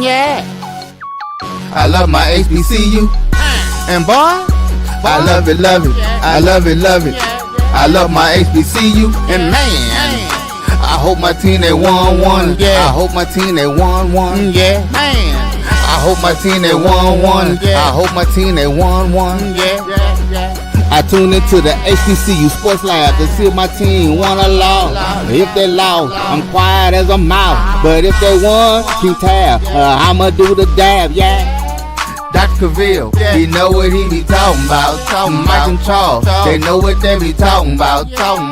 Yeah. I love my HBCU. And boy, I love it, love it. I love it, love it. I love my HBCU. And man, I hope my team they won one. Yeah. I hope my team they won one. Yeah. Man. I hope my team they won one. Yeah. I hope my team they won one. Yeah. I tune into the HBCU Sports Lab to see if my team won or lost. If they lost, I'm quiet as a mouse. But if they won, keep tab. I'ma do the dab, yeah. Dr. Cavil, he know what he be talking about. Mike and Charles, they know what they be talking about.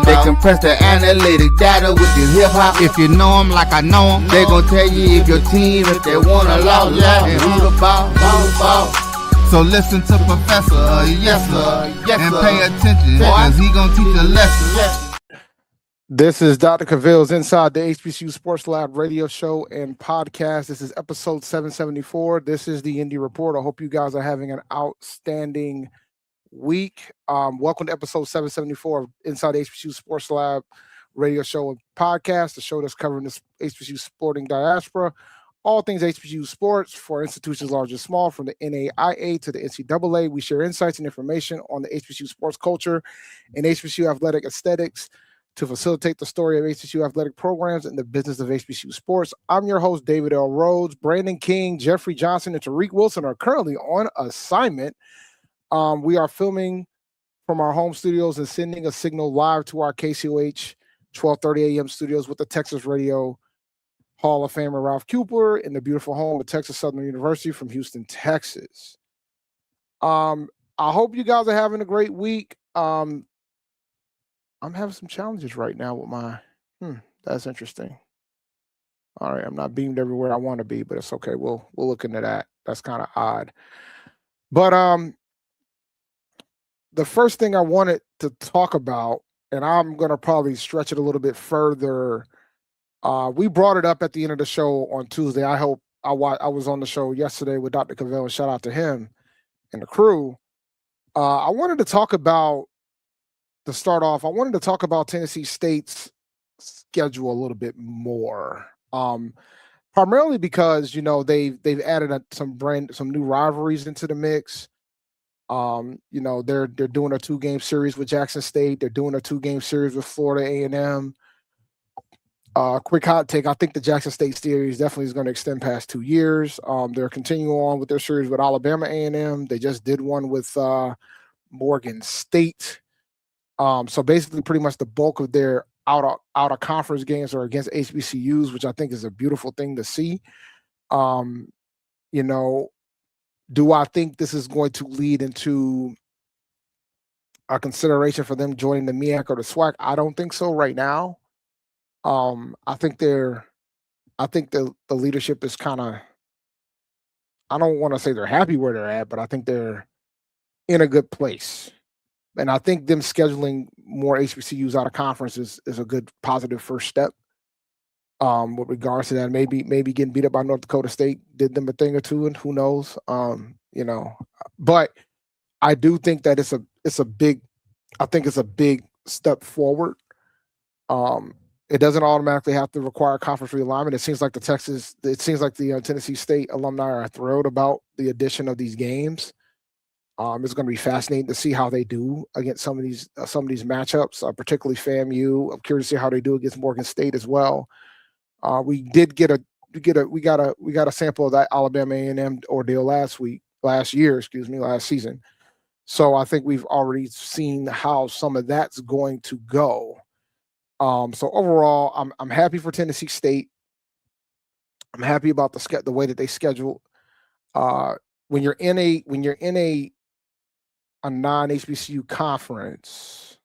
They compress the analytic data with the hip hop. If you know them like I know them, they gon' tell you if your team, if they won or lost, and who the ball. So listen to Professor, yes sir, and pay attention, cause he gon' teach a lesson. This is Dr. Cavil's Inside the HBCU Sports Lab radio show and podcast. This is episode 774. This is the Indy Report. I hope you guys are having an outstanding week. Welcome to episode 774 of Inside the HBCU Sports Lab radio show and podcast, the show that's covering the HBCU sporting diaspora. All things HBCU sports for institutions large and small, from the NAIA to the NCAA. We share insights and information on the HBCU sports culture and HBCU athletic aesthetics to facilitate the story of HBCU athletic programs and the business of HBCU sports. I'm your host, David L. Rhodes. Brandon King, Jeffery Johnson, and Tariq Wilson are currently on assignment. We are filming from our home studios and sending a signal live to our KCOH 1230 AM studios with the Texas Radio Hall of Famer Ralph Cooper in the beautiful home of Texas Southern University from Houston, Texas. I hope you guys are having a great week. I'm having some challenges right now with my, that's interesting. All right, I'm not beamed everywhere I want to be, but it's okay. We'll look into that. That's kind of odd. But the first thing I wanted to talk about, and I'm going to probably stretch it a little bit further. We brought it up at the end of the show on Tuesday. I was on the show yesterday with Dr. Cavil, and shout out to him and the crew. I wanted to talk about, to start off, I wanted to talk about Tennessee State's schedule a little bit more. Primarily because, they've added some new rivalries into the mix. They're doing a 2-game series with Jackson State. They're doing a 2-game series with Florida A&M. Quick hot take, I think the Jackson State series definitely is going to extend past 2 years. They're continuing on with their series with Alabama A&M. They just did one with Morgan State. So basically pretty much the bulk of their out of conference games are against HBCUs, which I think is a beautiful thing to see. Do I think this is going to lead into a consideration for them joining the MEAC or the SWAC? I don't think so right now. I think the leadership is kind of, I don't want to say they're happy where they're at, but I think they're in a good place. And I think them scheduling more HBCUs out of conference is a good positive first step. With regards to that, maybe getting beat up by North Dakota State did them a thing or two, and who knows? But I do think that it's a big step forward. It doesn't automatically have to require conference realignment. It seems like the Tennessee State alumni are thrilled about the addition of these games. It's going to be fascinating to see how they do against some of these matchups, particularly FAMU. I'm curious to see how they do against Morgan State as well. We got a sample of that Alabama A&M ordeal last season. So I think we've already seen how some of that's going to go. So overall, I'm happy for Tennessee State. I'm happy about the way that they schedule. When you're in a non-HBCU conference,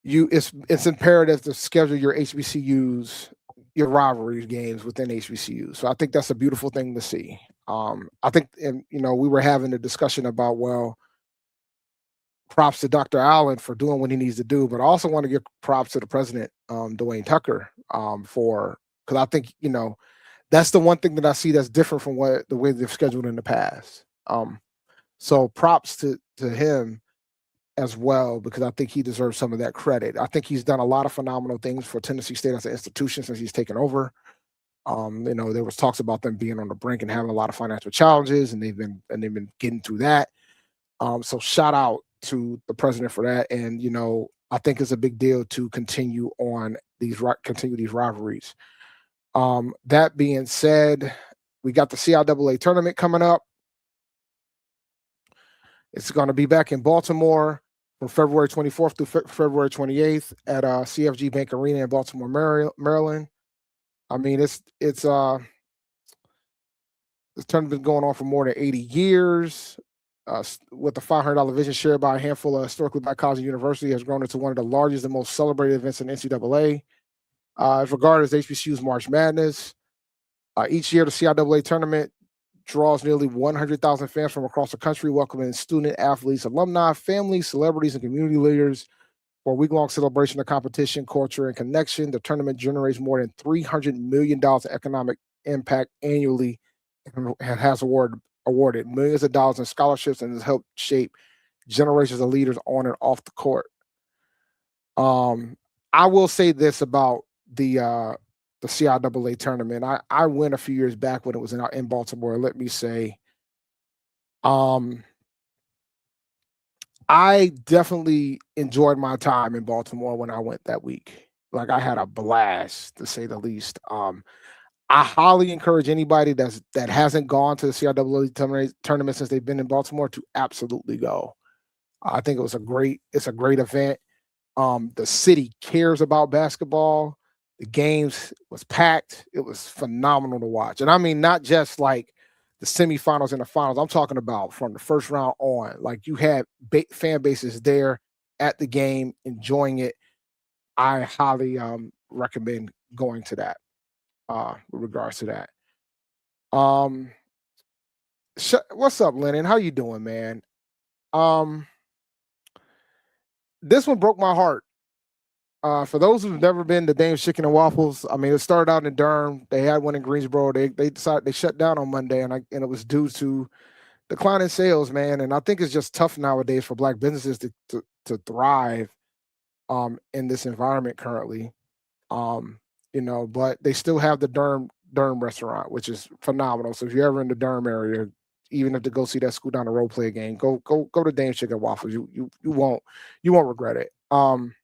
it's imperative to schedule your HBCUs, your rivalry games within HBCUs. So I think that's a beautiful thing to see. I think, and we were having a discussion about, well, props to Dr. Allen for doing what he needs to do, but I also want to give props to the president, Dwayne Tucker, because I think, that's the one thing that I see that's different from the way they've scheduled in the past. So props to him as well, because I think he deserves some of that credit. I think he's done a lot of phenomenal things for Tennessee State as an institution since he's taken over. There was talks about them being on the brink and having a lot of financial challenges, and they've been getting through that. So shout out to the president for that. And, I think it's a big deal to continue these rivalries. That being said, we got the CIAA tournament coming up. It's going to be back in Baltimore from February 24th through February 28th at CFG Bank Arena in Baltimore, Maryland. I mean, this tournament been going on for more than 80 years. With the $500 vision shared by a handful of historically black colleges and universities, has grown into one of the largest and most celebrated events in NCAA. It's regarded as HBCU's March Madness. Each year, the CIAA tournament draws nearly 100,000 fans from across the country, welcoming student athletes, alumni, families, celebrities, and community leaders for a week-long celebration of competition, culture, and connection. The tournament generates more than $300 million in economic impact annually and has awarded millions of dollars in scholarships and has helped shape generations of leaders on and off the court. I will say this about the CIAA tournament. I went a few years back when it was in Baltimore. Let me say, I definitely enjoyed my time in Baltimore when I went that week. Like, I had a blast, to say the least. I highly encourage anybody that hasn't gone to the CIAA tournament since they've been in Baltimore to absolutely go. I think it's a great event. The city cares about basketball. The games was packed. It was phenomenal to watch. And I mean, not just like the semifinals and the finals. I'm talking about from the first round on. Like, you had fan bases there at the game enjoying it. I highly recommend going to that. With regards to that. What's up, Lennon? How you doing, man? This one broke my heart. For those who've never been to Dame's Chicken and Waffles, I mean, it started out in Durham. They had one in Greensboro. They decided they shut down on Monday, and it was due to declining sales, man. And I think it's just tough nowadays for black businesses to thrive in this environment currently. But they still have the Durham restaurant, which is phenomenal. So if you're ever in the Durham area, even if to go see that school down the road play a game, go to Dame's Chicken and Waffles. You won't regret it. I'm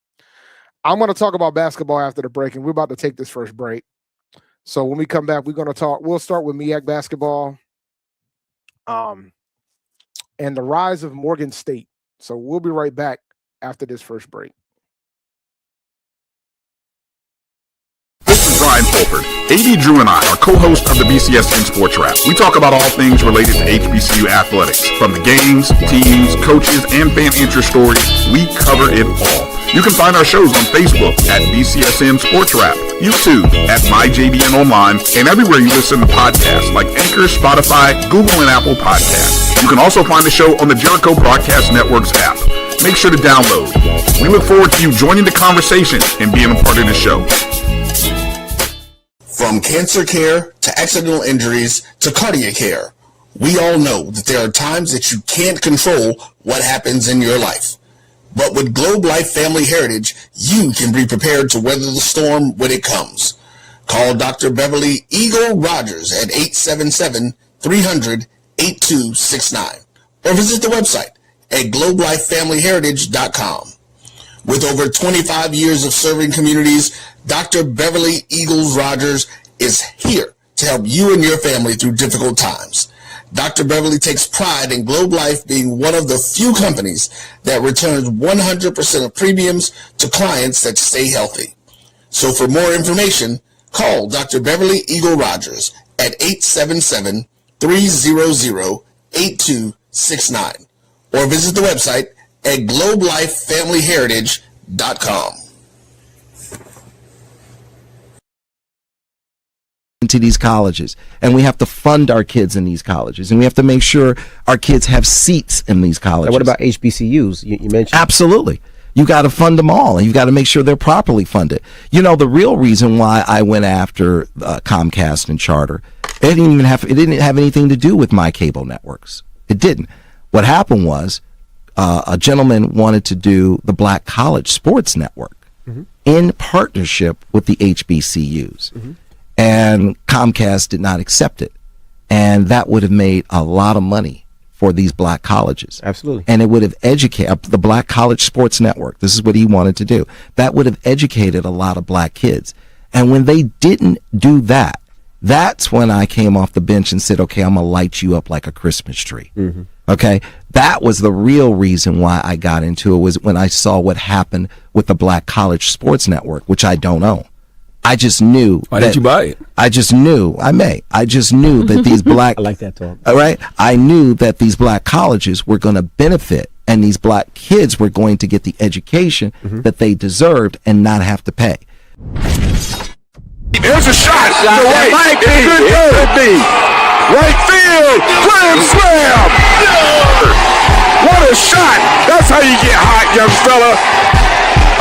going to talk about basketball after the break, and we're about to take this first break. So when we come back, we'll start with MEAC basketball, and the rise of Morgan State. So we'll be right back after this first break. Brian Fulford. A.D. Drew and I are co-hosts of the BCSN Sports Wrap. We talk about all things related to HBCU athletics. From the games, teams, coaches, and fan interest stories, we cover it all. You can find our shows on Facebook at BCSN Sports Wrap, YouTube at MyJBN Online, and everywhere you listen to podcasts like Anchor, Spotify, Google, and Apple Podcasts. You can also find the show on the Jericho Broadcast Network's app. Make sure to download. We look forward to you joining the conversation and being a part of the show. From cancer care to accidental injuries to cardiac care, we all know that there are times that you can't control what happens in your life. But with Globe Life Family Heritage, you can be prepared to weather the storm when it comes. Call Dr. Beverly Eagle Rogers at 877-300-8269 or visit the website at globelifefamilyheritage.com. With over 25 years of serving communities, Dr. Beverly Eagles Rogers is here to help you and your family through difficult times. Dr. Beverly takes pride in Globe Life being one of the few companies that returns 100% of premiums to clients that stay healthy. So for more information, call Dr. Beverly Eagle Rogers at 877-300-8269 or visit the website at globelifefamilyheritage.com. Into these colleges, and we have to fund our kids in these colleges, and we have to make sure our kids have seats in these colleges. Now, what about HBCUs? You mentioned absolutely. You got to fund them all, and you've got to make sure they're properly funded. You know, the real reason why I went after Comcast and Charter, it didn't have anything to do with my cable networks. It didn't. What happened was a gentleman wanted to do the Black College Sports Network in partnership with the HBCUs. and Comcast did not accept it. And that would have made a lot of money for these black colleges. Absolutely. And it would have educated the Black College Sports Network. This is what he wanted to do. That would have educated a lot of black kids. And when they didn't do that, that's when I came off the bench and said, okay, I'm going to light you up like a Christmas tree. Mm-hmm. Okay. That was the real reason why I got into it, was when I saw what happened with the Black College Sports Network, which I don't own. I just knew. Why did you buy it? I just knew. I just knew that these black. I like that talk. All right. I knew that these black colleges were going to benefit, and these black kids were going to get the education that they deserved and not have to pay. There's a shot. To right. It could be. Right field. Grand slam. What a shot. That's how you get hot, young fella.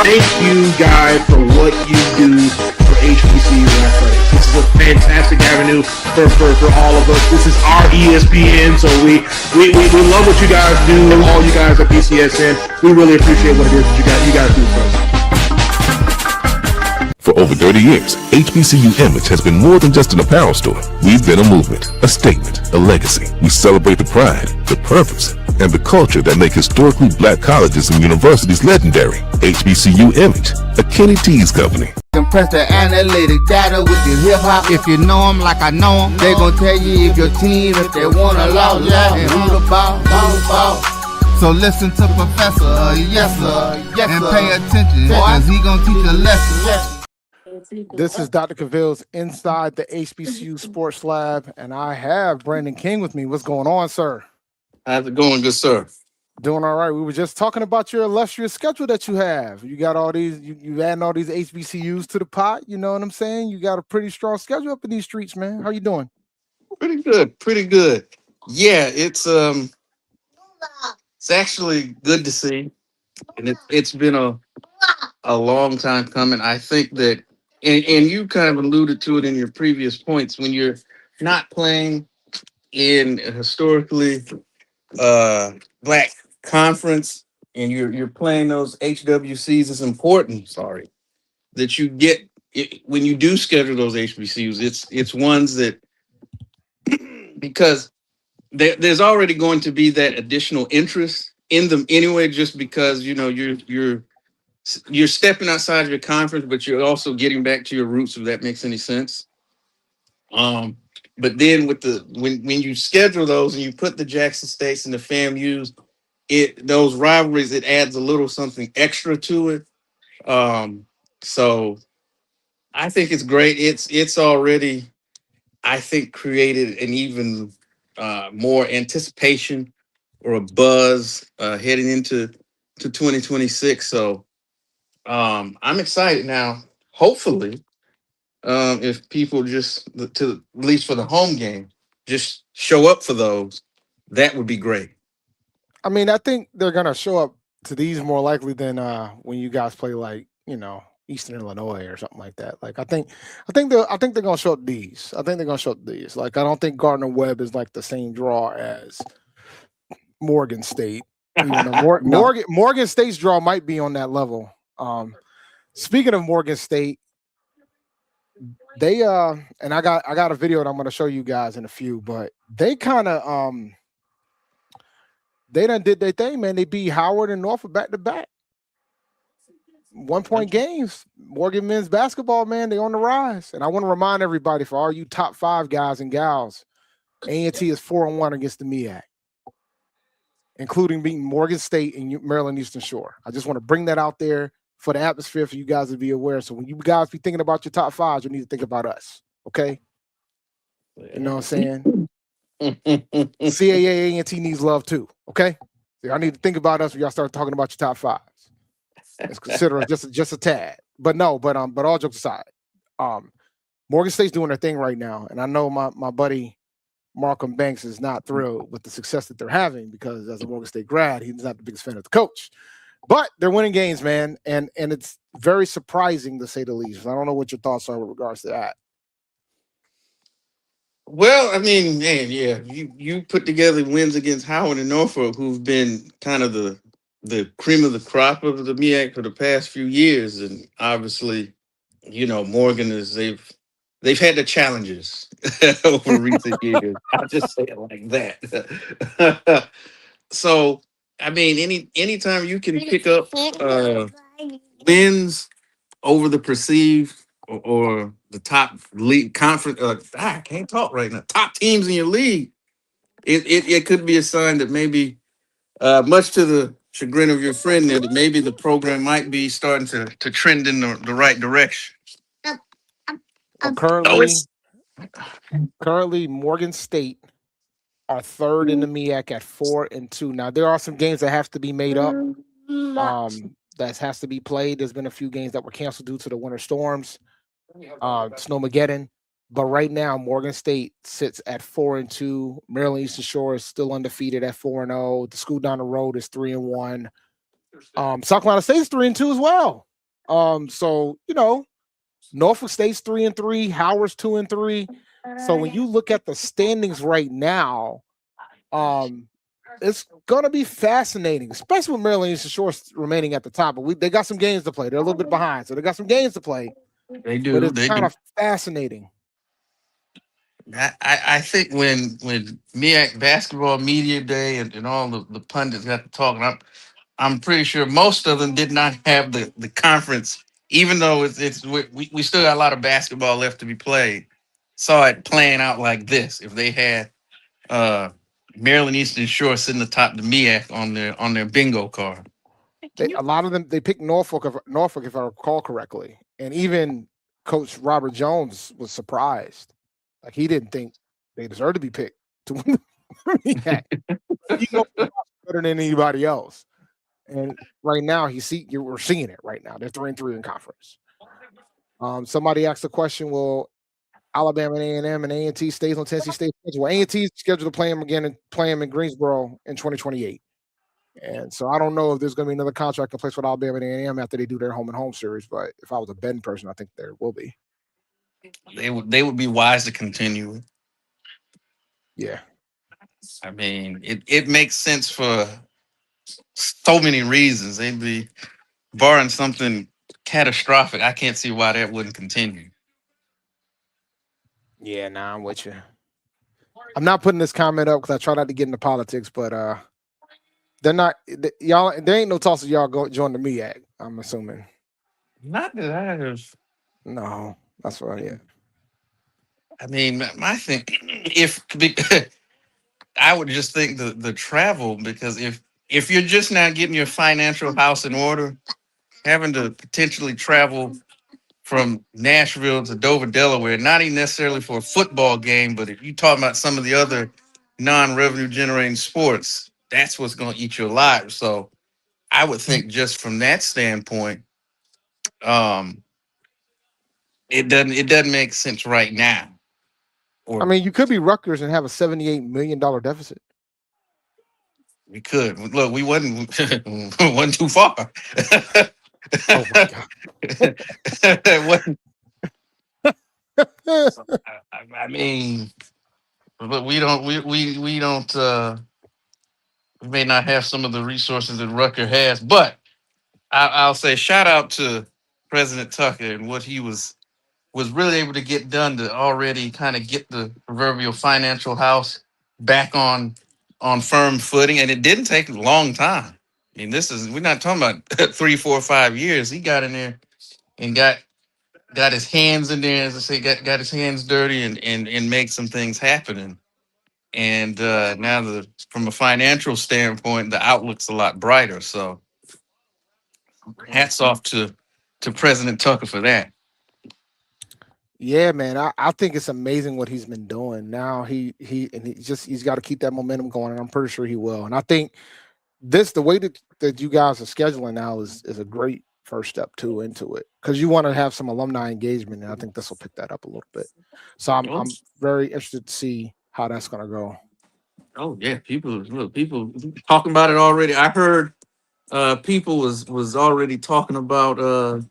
Thank you guys for what you do for HBCU athletics. This is a fantastic avenue for all of us. This is our ESPN, so we love what you guys do, all you guys at BCSN. We really appreciate what it is that you guys do for us. For over 30 years, HBCU Image has been more than just an apparel store. We've been a movement, a statement, a legacy. We celebrate the pride, the purpose, and the culture that make historically black colleges and universities legendary. HBCU Image, a Kenny T's company. Compress the analytic data with your hip hop. If you know them like I know them, they gon' tell you if your team, if they wanna lose, and who the ball. So listen to Professor, yes sir, and pay attention, cause he gon' teach a lesson. This is Dr. Cavil's Inside the HBCU Sports Lab, and I have Brandon King with me. What's going on, sir? How's it going, good sir? Doing all right. We were just talking about your illustrious schedule that you have. You got all these, you adding all these HBCUs to the pot. You know what I'm saying? You got a pretty strong schedule up in these streets, man. How you doing? Pretty good. Yeah, it's actually good to see, and it's been a long time coming. I think that, and you kind of alluded to it in your previous points, when you're not playing in a historically black conference and you're playing those HWCs, it's important. Sorry, that you get it, when you do schedule those HBCUs. It's ones that, because there's already going to be that additional interest in them anyway, just because you're stepping outside your conference, but you're also getting back to your roots, if that makes any sense. But then with when you schedule those and you put the Jackson States and the FAMUs, those rivalries, it adds a little something extra to it. So I think it's great. It's already, I think, created an even more anticipation or a buzz heading into 2026. So I'm excited now. Hopefully, if people just, to at least for the home game, just show up for those, that would be great. I mean, I think they're gonna show up to these more likely than when you guys play, like, Eastern Illinois or something like that. Like I think they're gonna show up these. I think they're gonna show up these. Like I don't think Gardner Webb is like the same draw as Morgan State. Morgan State's draw might be on that level. Speaking of Morgan State, they and I got a video that I'm gonna show you guys in a few, but they kind of they done did their thing, man. They beat Howard and Norfolk back to back. 1-point games. Morgan men's basketball, man, they on the rise. And I want to remind everybody, for all you top 5 guys and gals, A&T is 4-1 against the MEAC, including beating Morgan State and Maryland Eastern Shore. I just want to bring that out there for the atmosphere, for you guys to be aware. So when you guys be thinking about your top 5s, you need to think about us. Okay? You know what I'm saying? CAA A&T needs love too. Okay? So y'all need to think about us when y'all start talking about your top 5s. Let's consider it just a tad. But all jokes aside, Morgan State's doing their thing right now. And I know my buddy Markham Banks is not thrilled with the success that they're having, because as a Morgan State grad, he's not the biggest fan of the coach. But they're winning games, man, and it's very surprising, to say the least. I don't know what your thoughts are with regards to that. Well, I mean, man, yeah, you put together wins against Howard and Norfolk, who've been kind of the cream of the crop of the MEAC for the past few years, and obviously, Morgan they've they've had the challenges over recent years. I'll just say it like that. So, I mean, anytime you can pick up wins over the perceived or the top league conference, I can't talk right now. Top teams in your league, it could be a sign that maybe, much to the chagrin of your friend there, that maybe the program might be starting to trend in the right direction. Well, Oh, it's currently Morgan State are third in the MEAC at 4-2. Now there are some games that have to be made up. That has to be played. There's been a few games that were canceled due to the winter storms, Snowmageddon. But right now, Morgan State sits at 4-2. Maryland Eastern Shore is still undefeated at 4-0. The school down the road is 3-1. South Carolina State is 3-2 as well. So Norfolk State's 3-3. Howard's 2-3. So when you look at the standings right now, it's gonna be fascinating, especially with Maryland Eastern Shore remaining at the top. But they got some games to play. They're a little bit behind, so they got some games to play. They do. But it's kind of fascinating. I think when MEAC basketball media day and all the pundits got to talking, I'm pretty sure most of them did not have the conference, even though we still got a lot of basketball left to be played. Saw it playing out like this. If they had Maryland Eastern Shore sitting atop the MEAC on their bingo card. A lot of them they picked Norfolk if I recall correctly, and even Coach Robert Jones was surprised. Like he didn't think they deserved to be picked to win the MEAC. He knows better than anybody else. And right now, we're seeing it right now. They're 3-3 in conference. Somebody asked the question: will Alabama and A&M and A&T stays on Tennessee State schedule? A&T is scheduled to play them again and play them in Greensboro in 2028. And so I don't know if there's going to be another contract in place with Alabama and A&M after they do their home and home series. But if I was a betting person, I think there will be. They would be wise to continue. Yeah. I mean, it makes sense for so many reasons. They'd be barring something catastrophic. I can't see why that wouldn't continue. Yeah, I'm with you. I'm not putting this comment up because I try not to get into politics, but they're not y'all. There ain't no toss of y'all go join the MEAC. I'm assuming. Not that I have. No, that's right. Yeah. I mean, my thing, I would just think the travel, because if you're just now getting your financial house in order, having to potentially travel from Nashville to Dover, Delaware, not even necessarily for a football game, but if you're talking about some of the other non-revenue generating sports, that's what's going to eat you alive. So I would think just from that standpoint, it doesn't make sense right now. I mean, you could be Rutgers and have a $78 million deficit. We could look. We wasn't too far. Oh my God. I mean, but we don't. We don't. We may not have some of the resources that Rutgers has, but I'll say shout out to President Tucker and what he was really able to get done to already kind of get the proverbial financial house back on firm footing, and it didn't take a long time. I mean, we're not talking about 3, 4, 5 years. He got in there and got his hands in there, as I say, got his hands dirty and make some things happen. And now from a financial standpoint, the outlook's a lot brighter. So hats off to President Tucker for that. Yeah, man. I think it's amazing what he's been doing. Now he's got to keep that momentum going, and I'm pretty sure he will. And I think the way that you guys are scheduling now is a great first step too into it, because you want to have some alumni engagement, and I think this will pick that up a little bit. So I'm very interested to see how that's going to go. Oh yeah, people talking about it already. I heard people was already talking about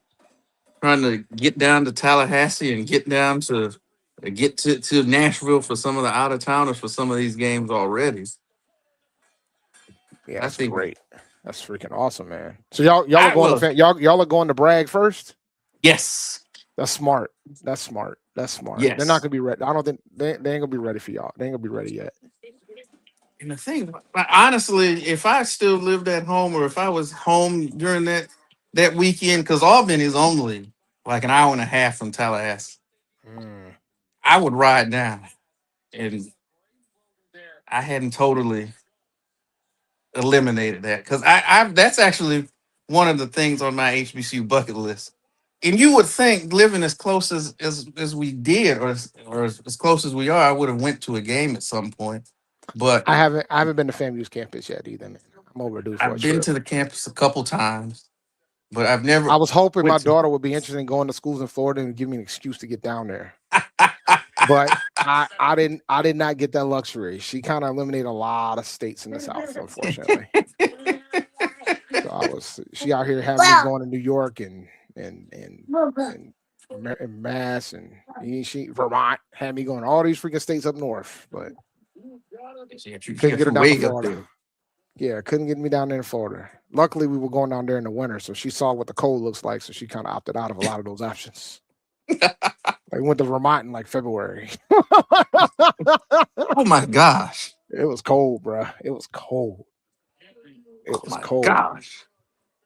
trying to get down to Tallahassee and get to Nashville for some of the out of towners for some of these games already. Yeah, that's great. That's freaking awesome, man. So y'all are going to Bragg first? Yes. That's smart. That's smart. That's smart. They're not Yes. gonna be ready. I don't think they ain't gonna be ready for y'all. They ain't gonna be ready yet. And the thing, honestly, if I still lived at home or if I was home during that weekend, because Auburn is only like an hour and a half from Tallahassee, I would ride down. And I hadn't totally eliminated that because I that's actually one of the things on my HBCU bucket list. And you would think living as close as we did, or as close as we are, I would have went to a game at some point. But I haven't been to FAMU's campus yet either, man. I'm overdue for a I've been trip. to the campus a couple times, but I've never I was hoping my went to. daughter would be interested in going to schools in Florida and give me an excuse to get down there. But I did not get that luxury. She kind of eliminated a lot of states in the South, unfortunately. So she out here having me going to New York and Mass and Vermont, had me going to all these freaking states up north, but couldn't get her down to Way up Florida. there. Yeah, couldn't get me down there in Florida. Luckily, we were going down there in the winter, so she saw what the cold looks like, so she kind of opted out of a lot of those options. I went to Vermont in like February. Oh my gosh. It was cold, bro. It was cold. It was cold. Gosh.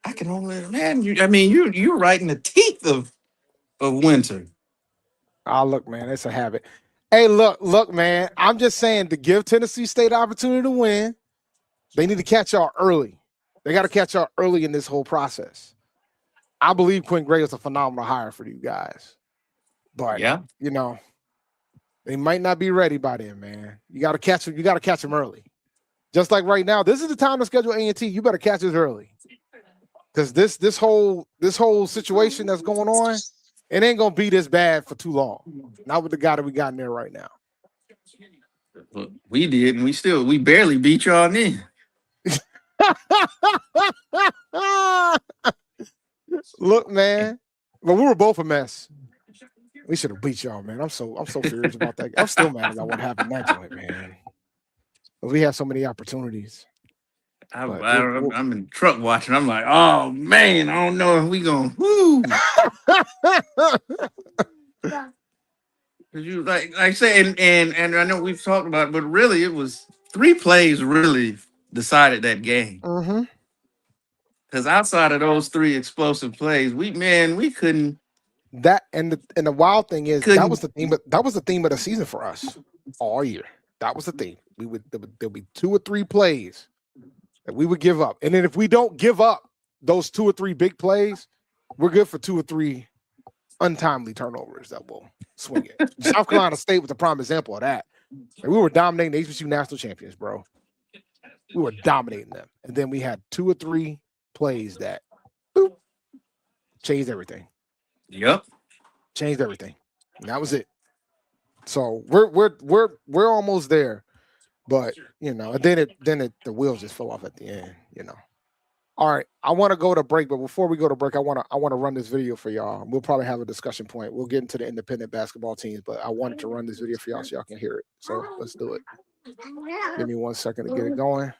I can only you're right in the teeth of winter. Look, man, it's a habit. Hey, look, man. I'm just saying to give Tennessee State the opportunity to win, they need to catch y'all early. They got to catch y'all early in this whole process. I believe Quinn Gray is a phenomenal hire for you guys. But they might not be ready by then, man. You got to catch them. You got to catch them early. Just like right now, this is the time to schedule A&T. You better catch us early, because this whole situation that's going on, it ain't gonna be this bad for too long. Not with the guy that we got in there right now. We did, and we barely beat y'all then. Look, man, but we were both a mess. We should have beat y'all, man. I'm so furious about that. I'm still mad about what happened that joint, man. But we have so many opportunities. I'm in truck watching. I'm like, oh man, I don't know if we gonna woo. You like I say, and I know we've talked about it, but really it was 3 plays really decided that game. Mm-hmm. Because outside of those 3 explosive plays, we couldn't. That and the wild thing is that was the theme, but that was the theme of the season for us all year. That was the theme. There'll be 2 or 3 plays that we would give up, and then if we don't give up those 2 or 3 big plays, we're good for 2 or 3 untimely turnovers that will swing it. South Carolina State was a prime example of that. And we were dominating the HBCU national champions, bro. We were dominating them, and then we had 2 or 3 plays that changed everything. Yep, changed everything. And that was it. So we're almost there, but and then the wheels just fell off at the end. All right, I want to go to break, but before we go to break, I want to run this video for y'all. We'll probably have a discussion point. We'll get into the independent basketball teams, but I wanted to run this video for y'all so y'all can hear it. So let's do it. Give me 1 second to get it going.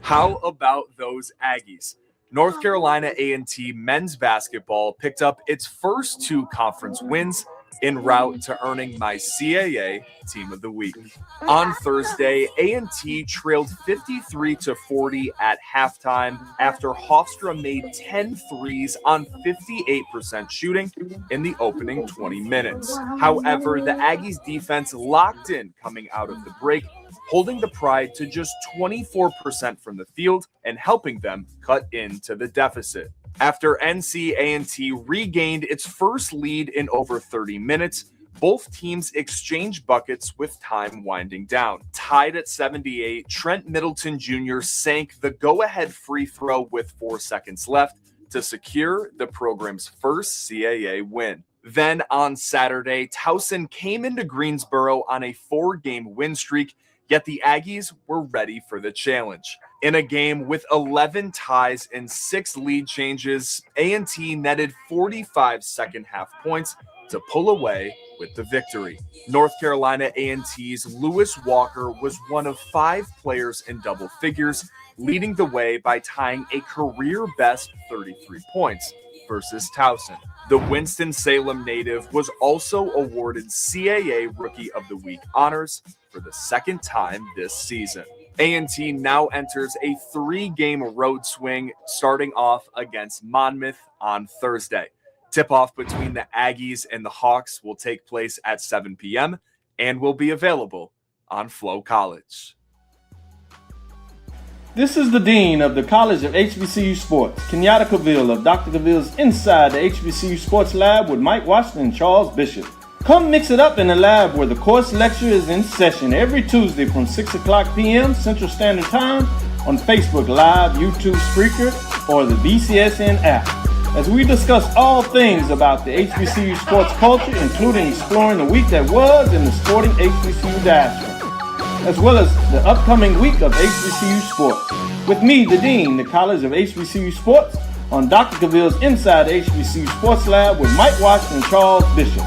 How about those Aggies? North Carolina A&T men's basketball picked up its first 2 conference wins en route to earning my CAA Team of the Week. On Thursday, A&T trailed 53-40 at halftime after Hofstra made 10 threes on 58% shooting in the opening 20 minutes. However, the Aggies defense locked in coming out of the break, holding the Pride to just 24% from the field and helping them cut into the deficit. After NC A&T regained its first lead in over 30 minutes, both teams exchanged buckets with time winding down. Tied at 78, Trent Middleton Jr. sank the go-ahead free throw with 4 seconds left to secure the program's first CAA win. Then on Saturday, Towson came into Greensboro on a 4-game win streak, yet the Aggies were ready for the challenge. In a game with 11 ties and 6 lead changes, A&T netted 45 second-half points to pull away with the victory. North Carolina A&T's Lewis Walker was one of 5 players in double figures, leading the way by tying a career-best 33 points versus Towson. The Winston-Salem native was also awarded CAA Rookie of the Week honors for the second time this season. A&T now enters a 3-game road swing, starting off against Monmouth on Thursday. Tip-off between the Aggies and the Hawks will take place at 7 p.m. and will be available on Flow College. This is the Dean of the College of HBCU Sports, Kenyatta Cavil of Dr. Cavil's Inside the HBCU Sports Lab with Mike Washington and Charles Bishop. Come mix it up in the lab where the course lecture is in session every Tuesday from 6 o'clock p.m. Central Standard Time on Facebook Live, YouTube Spreaker, or the BCSN app, as we discuss all things about the HBCU sports culture, including exploring the week that was in the sporting HBCU diaspora, as well as the upcoming week of HBCU sports. With me, the Dean, the College of HBCU Sports, on Dr. Cavil's Inside the HBCU Sports Lab with Mike Washington and Charles Bishop.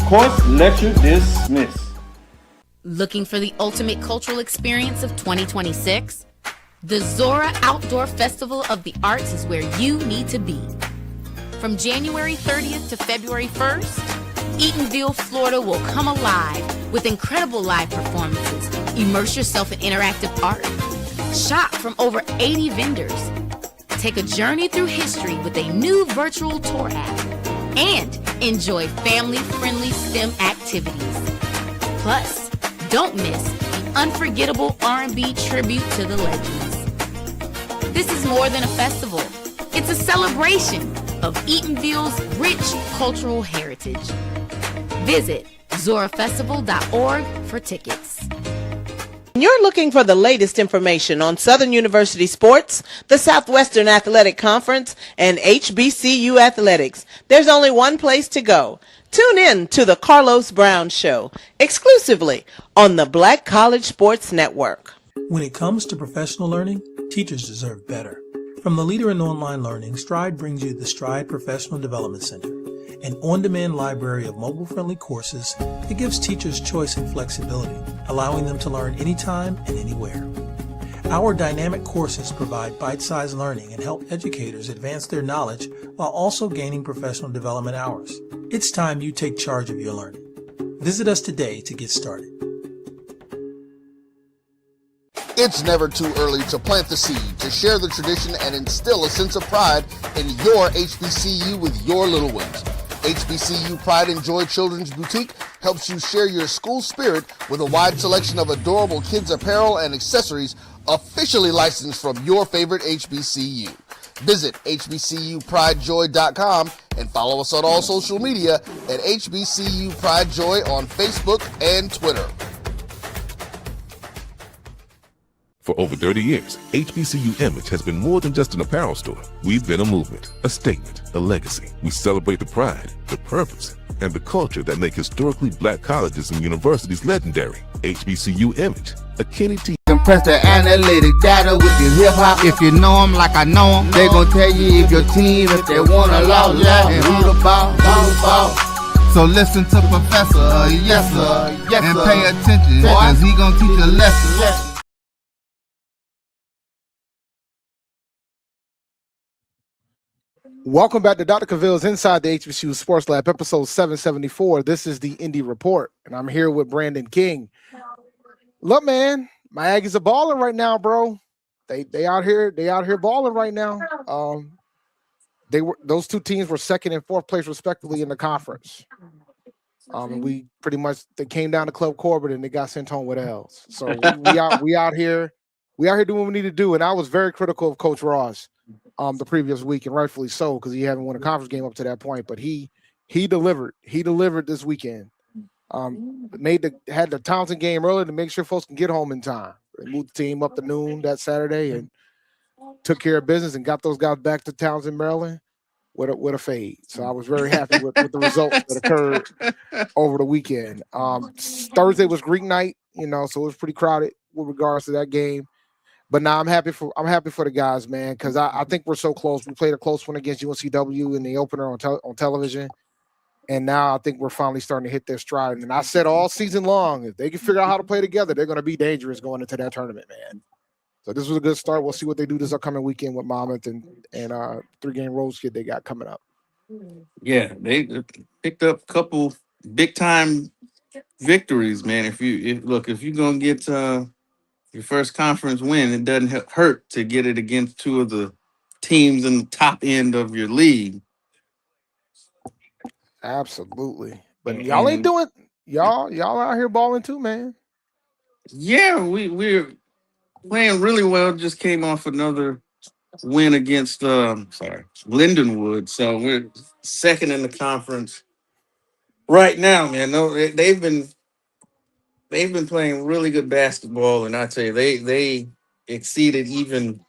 Course lecture dismissed. Looking for the ultimate cultural experience of 2026? The Zora Outdoor Festival of the Arts is where you need to be. From January 30th to February 1st, Eatonville, Florida will come alive with incredible live performances. Immerse yourself in interactive art. Shop from over 80 vendors. Take a journey through history with a new virtual tour app. And enjoy family-friendly STEM activities. Plus, don't miss the unforgettable R&B tribute to the legends. This is more than a festival. It's a celebration of Eatonville's rich cultural heritage. Visit zorafestival.org for tickets. You're looking for the latest information on Southern University sports, the Southwestern Athletic Conference, and HBCU athletics. There's only one place to go. Tune in to the Carlos Brown Show, exclusively on the Black College Sports Network. When it comes to professional learning, teachers deserve better. From the leader in online learning, Stride brings you the Stride Professional Development Center, an on-demand library of mobile-friendly courses that gives teachers choice and flexibility, allowing them to learn anytime and anywhere. Our dynamic courses provide bite-sized learning and help educators advance their knowledge while also gaining professional development hours. It's time you take charge of your learning. Visit us today to get started. It's never too early to plant the seed, to share the tradition, and instill a sense of pride in your HBCU with your little ones. HBCU Pride and Joy Children's Boutique helps you share your school spirit with a wide selection of adorable kids apparel and accessories officially licensed from your favorite HBCU. Visit hbcupridejoy.com and follow us on all social media at HBCU Pride Joy on Facebook and Twitter. For over 30 years, HBCU Image has been more than just an apparel store. We've been a movement, a statement, a legacy. We celebrate the pride, the purpose, and the culture that make historically black colleges and universities legendary. HBCU Image, a Kenny T. Compress the analytic data with your hip-hop. If you know them like I know them, they gon' tell you if your team, if they wanna law, and who the ball. So listen to Professor, yes sir, and pay attention, cause he gon' teach a lesson. Welcome back to Dr. Cavil's Inside the HBCU Sports Lab, episode 774. This is the Indy Report, and I'm here with Brandon King. Look, man, my Aggies are balling right now, bro. They out here balling right now. Those two teams were second and fourth place respectively in the conference. And we pretty much they came down to Club Corbett and they got sent home with L's. So we out here doing what we need to do. And I was very critical of Coach Ross the previous week, and rightfully so, because he hadn't won a conference game up to that point. But he delivered. He delivered this weekend. Had the Townsend game early to make sure folks can get home in time. They moved the team up to noon that Saturday and took care of business and got those guys back to Townsend, Maryland with a fade. So I was very happy with the results that occurred over the weekend. Thursday was Greek night, so it was pretty crowded with regards to that game. But now I'm happy for the guys, man, because I think we're so close. We played a close one against UNCW in the opener on television, And now I think we're finally starting to hit their stride. And I said all season long, if they can figure out how to play together, they're going to be dangerous going into that tournament, man. So this was a good start. We'll see what they do this upcoming weekend with Monmouth and 3-game Rhodes kid they got coming up. Yeah, they picked up a couple big time victories, man. If you're gonna get your first conference win, it doesn't hurt to get it against two of the teams in the top end of your league. Absolutely. But y'all ain't And doing y'all out here balling too, man. yeah, we're playing really well. Just came off another win against Lindenwood, so we're second in the conference right now, man. No, they've been playing really good basketball, and I tell you, they exceeded even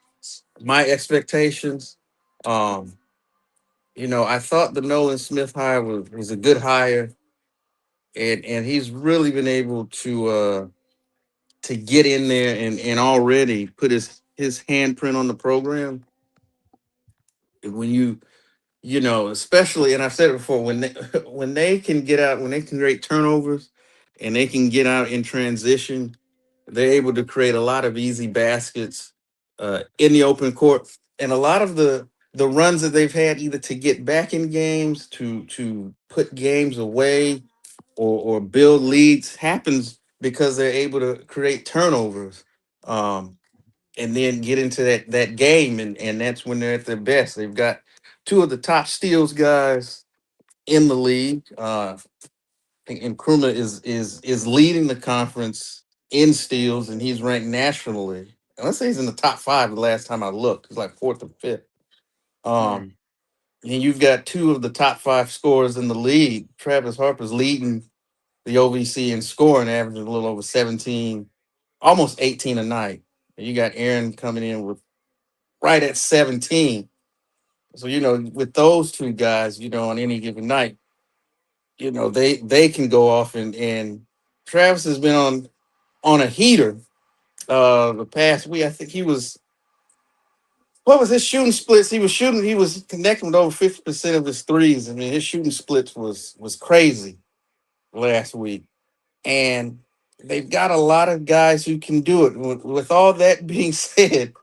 my expectations. Um, I thought the Nolan Smith hire was a good hire, and he's really been able to get in there and already put his handprint on the program. When especially, and I've said it before, when they when they can get out, when they can create turnovers and they can get out in transition, they're able to create a lot of easy baskets in the open court. And a lot of the runs that they've had, either to get back in games, to put games away, or build leads, happens because they're able to create turnovers. And then get into that game, and that's when they're at their best. They've got two of the top steals guys in the league. And Nkrumah is leading the conference in steals, and he's ranked nationally. And let's say he's in the top five. The last time I looked, he's like fourth or fifth. And you've got two of the top five scorers in the league. Travis Harper's leading the OVC in scoring, averaging a little over 17, almost 18 a night. And you got Aaron coming in with right at 17. So, with those two guys, on any given night, they can go off, and Travis has been on a heater the past week. I think what was his shooting splits? He was connecting with over 50% of his threes. I mean, his shooting splits was crazy last week. And they've got a lot of guys who can do it. With all that being said,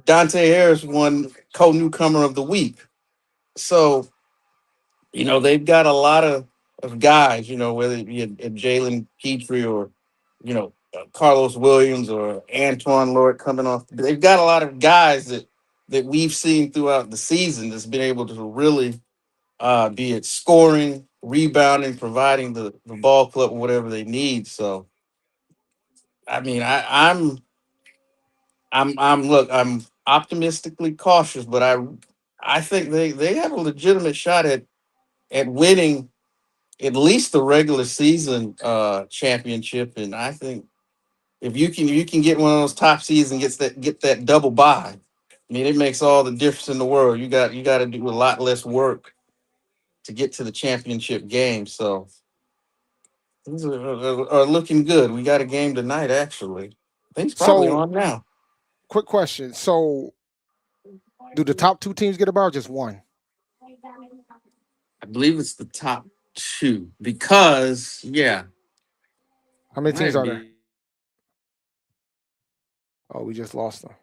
Dante Harris won co-newcomer of the week. So, they've got a lot of guys, whether it be a Jalen Petrie or, Carlos Williams or Antoine Lord coming off. They've got a lot of guys that we've seen throughout the season that's been able to really be it scoring, rebounding, providing the ball club whatever they need. So, I mean, I'm optimistically cautious, but I think they have a legitimate shot at winning at least the regular season championship. And I think if you can get one of those top seeds and get that double bye, I mean, it makes all the difference in the world. You got to do a lot less work to get to the championship game. So things are looking good. We got a game tonight, actually. I think it's probably So, on now. quick question. So, do the top two teams get a bye or just one? I believe it's the top two because, yeah. How many teams Might are there? be. Oh, we just lost them.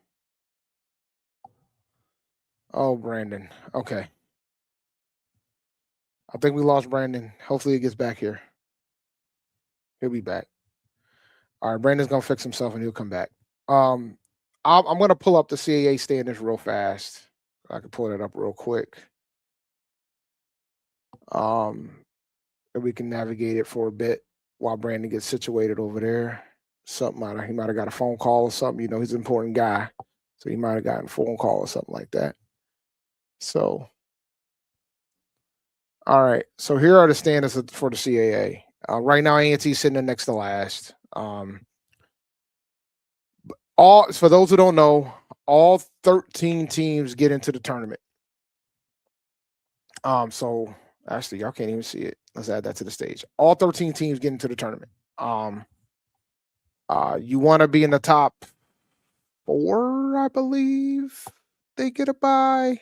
Oh, Brandon. Okay. I think we lost Brandon. Hopefully he gets back here. He'll be back. All right, Brandon's gonna fix himself and he'll come back. I'm gonna pull up the CAA standings real fast. I can pull that up real quick. And we can navigate it for a bit while Brandon gets situated over there. He might have got a phone call or something. He's an important guy, so he might have gotten a phone call or something like that. So, all right. So here are the standings for the CAA. Right now, A&T sitting in next to last. For those who don't know, all 13 teams get into the tournament. So actually, y'all can't even see it. Let's add that to the stage. All 13 teams get into the tournament. You want to be in the top 4, I believe. They get a bye.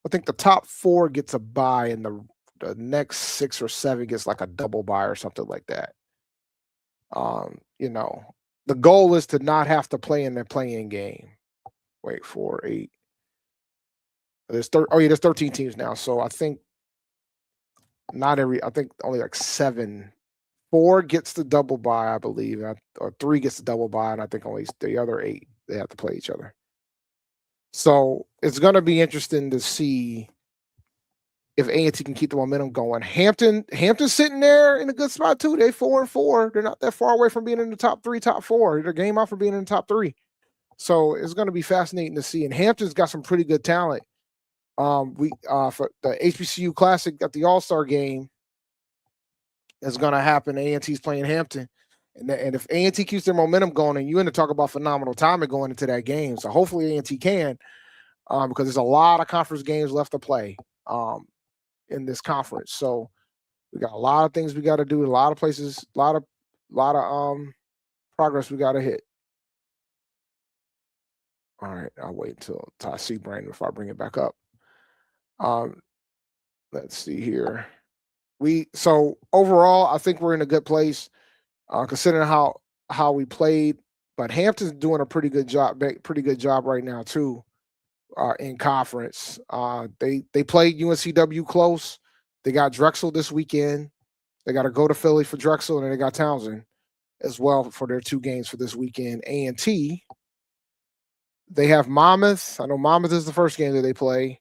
I think the top 4 gets a bye, and the next 6 or 7 gets like a double bye or something like that. The goal is to not have to play in the play-in game. Wait, 4, 8. There's 13 teams now. So I think I think only like 7. 4 gets the double bye, I believe, or 3 gets the double bye, and I think only the other 8 they have to play each other. So it's going to be interesting to see if A&T can keep the momentum going. Hampton's sitting there in a good spot too. They 4-4. They're not that far away from being in the top 3, top 4. They're game out from being in the top 3. So it's going to be fascinating to see. And Hampton's got some pretty good talent. For the HBCU Classic at the All-Star game is going to happen. A&T's playing Hampton. And if A&T keeps their momentum going, and you end up talking about phenomenal timing going into that game. So hopefully A&T can, because there's a lot of conference games left to play in this conference. So we got a lot of things we got to do, a lot of places, a lot of progress we got to hit. All right, I'll wait until I see Brandon before I bring it back up. Let's see here. So overall, I think we're in a good place, considering how we played. But Hampton's doing a pretty good job right now too, in conference. They played UNCW close. They got Drexel this weekend. They got to go to Philly for Drexel, and then they got Townsend as well for their 2 games for this weekend. A&T, they have Monmouth. I know Monmouth is the first game that they play,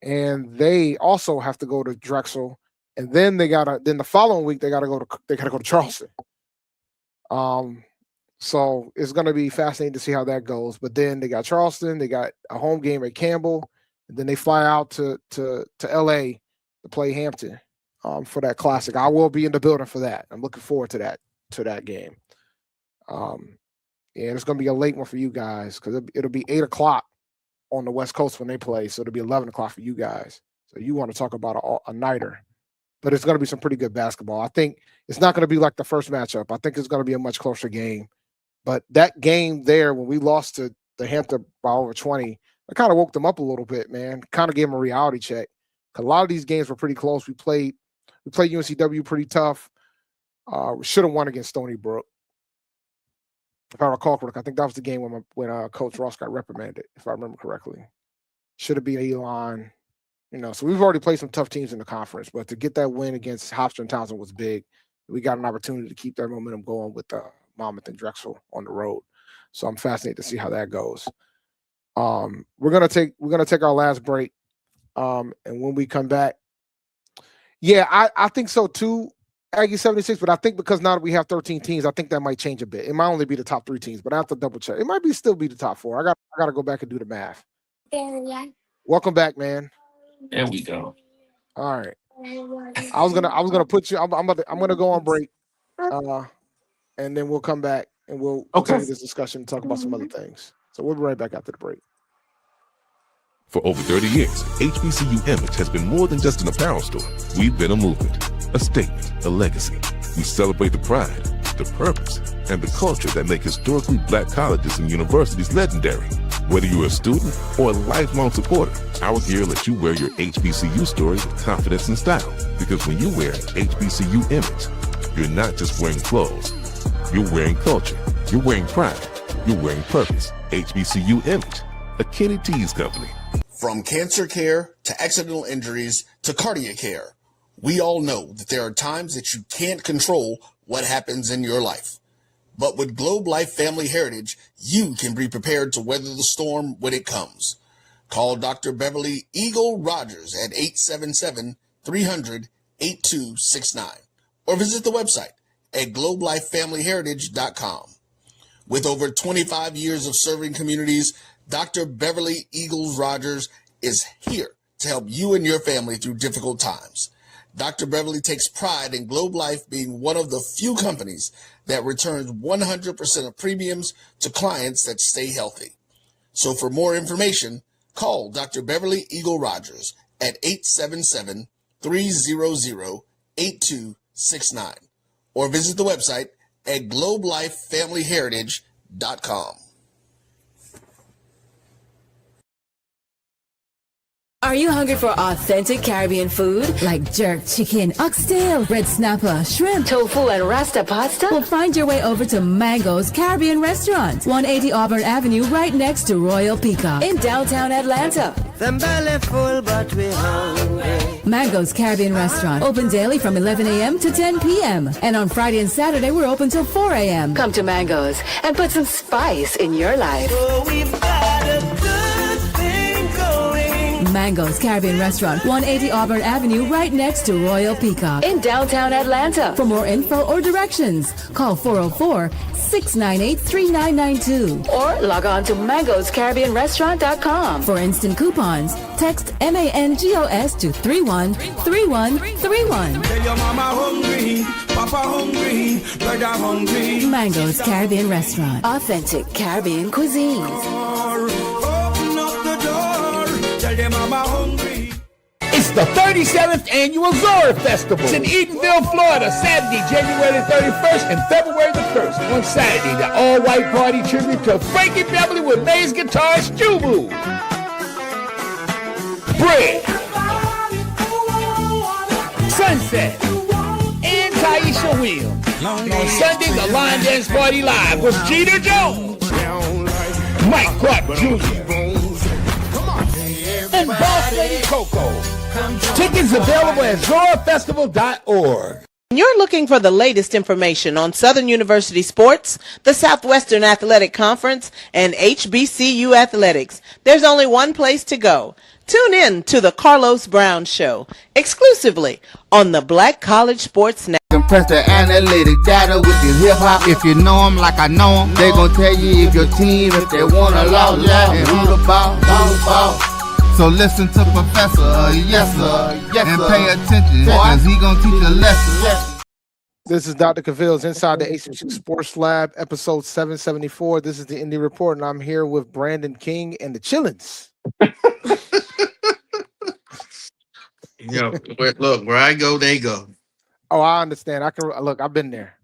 and they also have to go to Drexel. And then then the following week they gotta go to Charleston. So it's gonna be fascinating to see how that goes. But then they got Charleston, they got a home game at Campbell, and then they fly out to LA to play Hampton for that Classic. I will be in the building for that. I'm looking forward to that game. And it's gonna be a late one for you guys because it'll be 8:00 on the West Coast when they play, so it'll be 11:00 for you guys. So you want to talk about a nighter. But it's going to be some pretty good basketball. I think it's not going to be like the first matchup. I think it's going to be a much closer game. But that game there, when we lost to the Hampton by over 20, I kind of woke them up a little bit, man. Kind of gave them a reality check. A lot of these games were pretty close. We played UNCW pretty tough. We should have won against Stony Brook. If I recall correctly, I think that was the game when Coach Ross got reprimanded, if I remember correctly. Should have beat Elon. So we've already played some tough teams in the conference, but to get that win against Hofstra and Townsend was big. We got an opportunity to keep that momentum going with Monmouth and Drexel on the road. So I'm fascinated to see how that goes. We're gonna take our last break, and when we come back, I think so too, Aggie 76. But I think because now that we have 13 teams, I think that might change a bit. It might only be the top 3 teams, but I have to double check. It might still be the top 4. I got to go back and do the math. Welcome back, man. There we go. All right. I was gonna put you. I'm gonna go on break, and then we'll come back and we'll continue this discussion and talk about some other things. So we'll be right back after the break. For over 30 years, HBCU Image has been more than just an apparel store. We've been a movement, a statement, a legacy. We celebrate the pride, the purpose, and the culture that make historically black colleges and universities legendary. Whether you're a student or a lifelong supporter, our gear lets you wear your HBCU story with confidence and style. Because when you wear HBCU Image, you're not just wearing clothes. You're wearing culture. You're wearing pride. You're wearing purpose. HBCU Image, a Kenny T's company. From cancer care to accidental injuries to cardiac care, we all know that there are times that you can't control what happens in your life. But with Globe Life Family Heritage, you can be prepared to weather the storm when it comes. Call Dr. Beverly Eagle Rogers at 877-300-8269 or visit the website at globelifefamilyheritage.com. With over 25 years of serving communities, Dr. Beverly Eagles Rogers is here to help you and your family through difficult times. Dr. Beverly takes pride in Globe Life being one of the few companies that returns 100% of premiums to clients that stay healthy. So for more information, call Dr. Beverly Eagle Rogers at 877-300-8269 or visit the website at globelifefamilyheritage.com. Are you hungry for authentic Caribbean food like jerk chicken, oxtail, red snapper, shrimp, tofu, and rasta pasta? Well, find your way over to Mango's Caribbean Restaurant, 180 Auburn Avenue, right next to Royal Peacock in downtown Atlanta. Them belly full, but we hungry. Mango's Caribbean Restaurant, open daily from 11 a.m. to 10 p.m. And on Friday and Saturday, we're open till 4 a.m. Come to Mango's and put some spice in your life. So we've got a good thing going. Mango's Caribbean Restaurant, 180 Auburn Avenue, right next to Royal Peacock in downtown Atlanta. For more info or directions, call 404-698-3992 or log on to mangoscaribbeanrestaurant.com. For instant coupons, text MANGOS to 313131. Tell your mama hungry, papa hungry, brother hungry. Mango's Caribbean Restaurant, authentic Caribbean cuisines. Open up the door, tell your mama hungry. It's the 37th annual Zora Festival. It's in Edenville, Florida, Saturday, January 31st and February the 1st. On Saturday, the all-white party tribute to Frankie Beverly with Maze guitarist Jubu. Bread, Sunset, and Taisha Williams. And on Sunday, the Line Dance Party Live with Jeter Jones, Mike Clark Jr., and Boss Lady Coco. Tickets available at zorafestival.org. When you're looking for the latest information on Southern University sports, the Southwestern Athletic Conference, and HBCU athletics, there's only one place to go. Tune in to the Carlos Brown Show, exclusively on the Black College Sports Network. Compress the analytic data with your hip-hop. If you know them like I know them, they gon' tell you if your team, if they wanna lose, and who the ball. So listen to Professor, yes sir, and pay attention, cause he gonna teach a lesson. This is Dr. Cavil's Inside the HBCU Sports Lab, episode 774. This is the Indy Report, and I'm here with Brandon King and the Chillins. Look, where I go, they go. Oh, I understand. I can look. I've been there.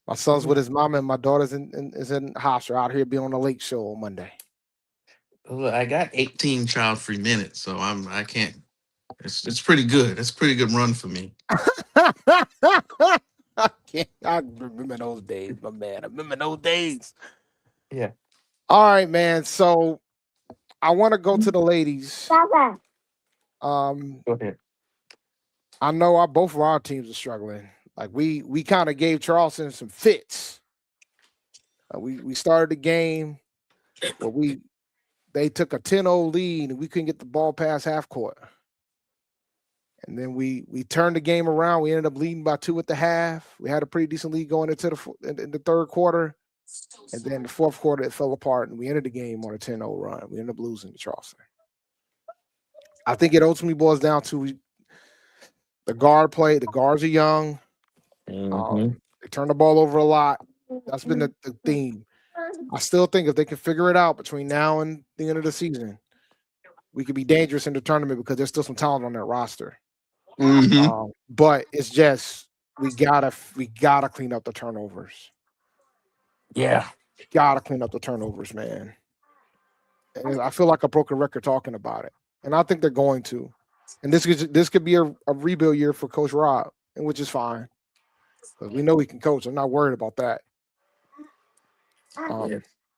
My son's with his mom, and my daughter's in hospital out here being on the lake show on Monday. Look, I got 18 child-free minutes, so I can't. It's pretty good. It's a pretty good run for me. I remember those days, my man. I remember those days. Yeah. All right, man. So I want to go to the ladies. Go ahead. I know both of our teams are struggling. Like we kind of gave Charleston some fits. We started the game, but they took a 10-0 lead and we couldn't get the ball past half court. And then we turned the game around. We ended up leading by 2 at the half. We had a pretty decent lead going into the third quarter. And then the fourth quarter, it fell apart, and we ended the game on a 10-0 run. We ended up losing to Charleston. I think it ultimately boils down to the guard play. The guards are young. They turn the ball over a lot. That's been the theme. I still think if they can figure it out between now and the end of the season, we could be dangerous in the tournament because there's still some talent on that roster. But it's just we gotta clean up the turnovers. Yeah, gotta clean up the turnovers, man. And I feel like a broken record talking about it, and I think they're going to. And this could be a rebuild year for Coach Rob, and which is fine because we know he can coach. I'm not worried about that.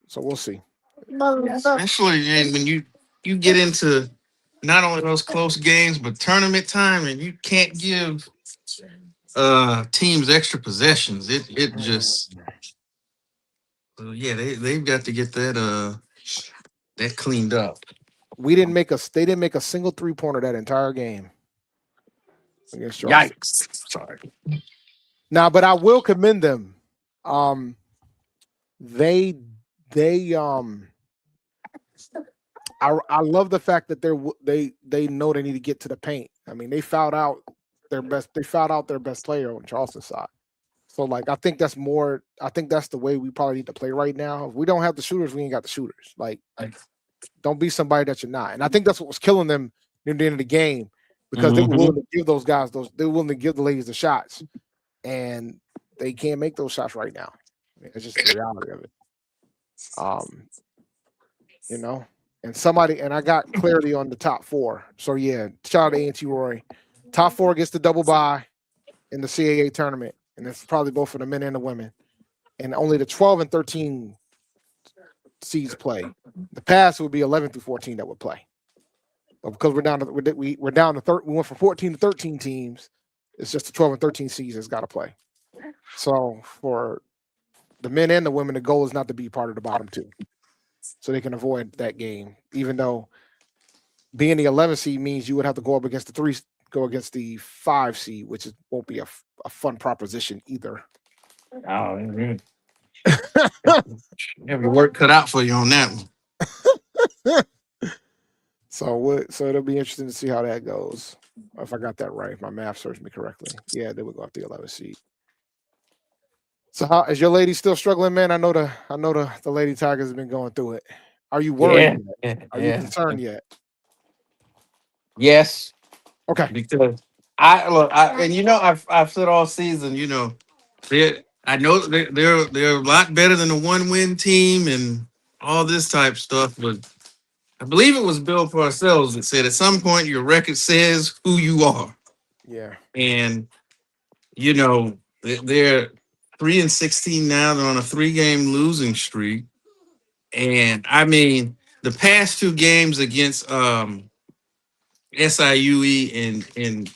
So we'll see. Especially when you get into not only those close games but tournament time, and you can't give teams extra possessions. It just they've got to get that cleaned up. They didn't make a single 3-pointer that entire game against Charleston. Yikes! Sorry. Now, but I will commend them. I love the fact that they know they need to get to the paint. I mean, they fouled out their best player on Charleston's side. So like I think that's the way we probably need to play right now. If we don't have the shooters, we ain't got the shooters. Like don't be somebody that you're not. And I think that's what was killing them near the end of the game because they were willing to give those guys they were willing to give the ladies the shots. And they can't make those shots right now. It's just the reality of it. and I got clarity on the top four. So yeah, shout out to A&T Roy. Top four gets the double bye in the CAA tournament, and it's probably both for the men and the women. And only the 12 and 13 seeds play. The past would be 11 through 14 that would play. But because we're down to we're down to we went from 14 to 13 teams. It's just the 12 and 13 seeds that's got to play. So for the men and the women, the goal is not to be part of the bottom two, so they can avoid that game. Even though being the 11 seed means you would have to go up against the 5 seed, which won't be a fun proposition either. Oh, man. Have your work cut out for you on that one. So it'll be interesting to see how that goes. If I got that right, if my math serves me correctly. Yeah, they would go up the 11 seed. So how is your lady still struggling, man? I know the Lady Tigers have been going through it. Are you worried yet? Are you concerned yet? Yes. Okay. Because I've said all season, I know they're a lot better than a 1-win team and all this type stuff, but I believe it was Bill Parcells that said at some point your record says who you are. Yeah. And they're 3-16 now. They're on a 3-game losing streak. And I mean, the past 2 games against SIUE and